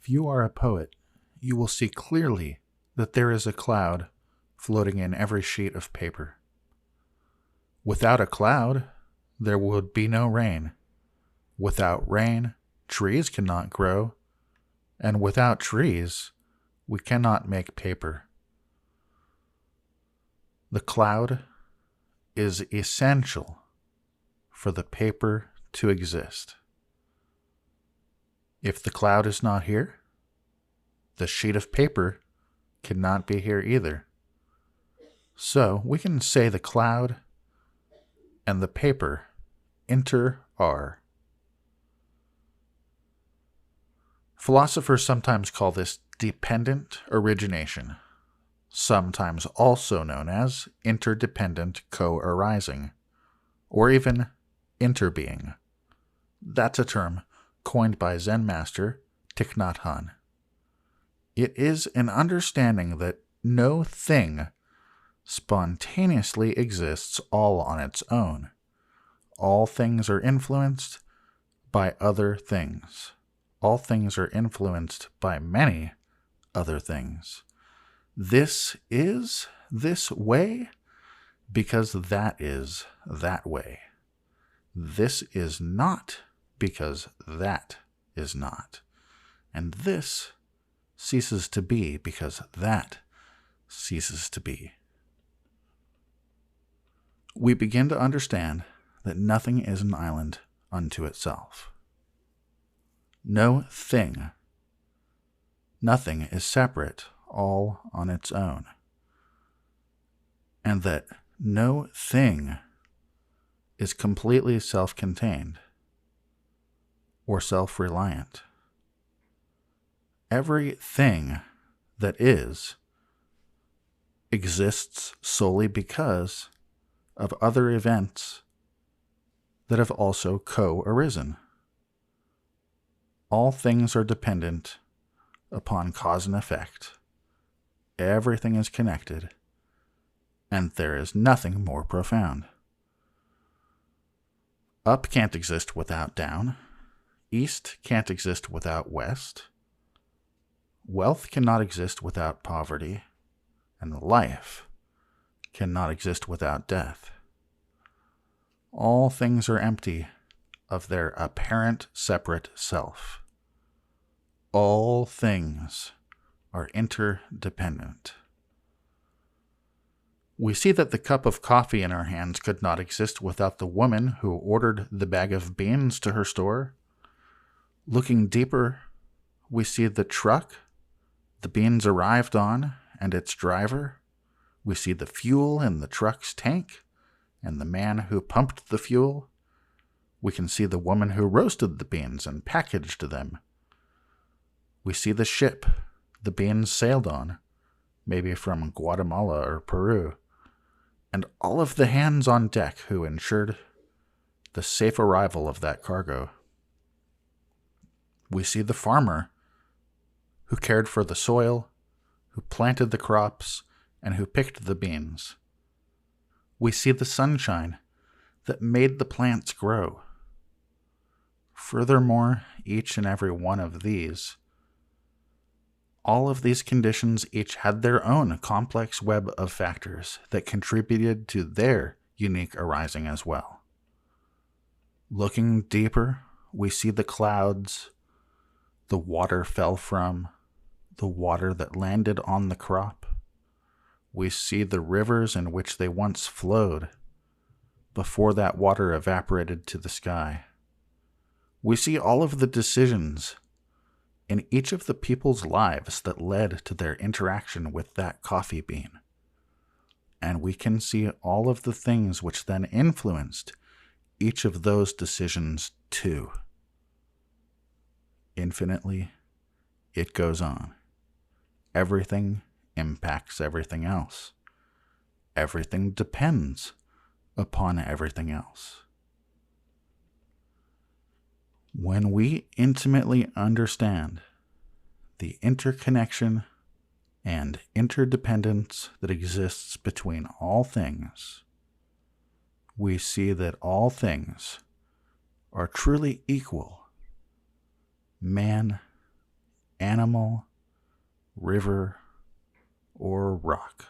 If you are a poet, you will see clearly that there is a cloud floating in every sheet of paper. Without a cloud, there would be no rain. Without rain, trees cannot grow. And without trees, we cannot make paper. The cloud is essential for the paper to exist. If the cloud is not here, the sheet of paper cannot be here either. So we can say the cloud and the paper are. Philosophers sometimes call this dependent origination, sometimes also known as interdependent co-arising, or even interbeing. That's a term coined by Zen master Thich Nhat Hanh. It is an understanding that no thing spontaneously exists all on its own. All things are influenced by other things. All things are influenced by many other things. This is this way because that is that way. This is not because that is not. And this ceases to be because that ceases to be. We begin to understand that nothing is an island unto itself. No thing, nothing is separate all on its own. And that no thing is completely self-contained or self-reliant. Everything that is exists solely because of other events that have also co-arisen. All things are dependent upon cause and effect. Everything is connected, and there is nothing more profound. Up can't exist without down. East can't exist without west. Wealth cannot exist without poverty, and life cannot exist without death. All things are empty of their apparent separate self. All things are interdependent. We see that the cup of coffee in our hands could not exist without the woman who ordered the bag of beans to her store. Looking deeper, we see the truck the beans arrived on and its driver. We see the fuel in the truck's tank and the man who pumped the fuel. We can see the woman who roasted the beans and packaged them. We see the ship the beans sailed on, maybe from Guatemala or Peru, and all of the hands on deck who ensured the safe arrival of that cargo. We see the farmer who cared for the soil, who planted the crops, and who picked the beans. We see the sunshine that made the plants grow. Furthermore, each and every one of these, all of these conditions each had their own complex web of factors that contributed to their unique arising as well. Looking deeper, we see the clouds the water fell from, the water that landed on the crop. We see the rivers in which they once flowed before that water evaporated to the sky. We see all of the decisions in each of the people's lives that led to their interaction with that coffee bean. And we can see all of the things which then influenced each of those decisions too. Infinitely, it goes on. Everything impacts everything else. Everything depends upon everything else. When we intimately understand the interconnection and interdependence that exists between all things, we see that all things are truly equal, man animal, river, or rock.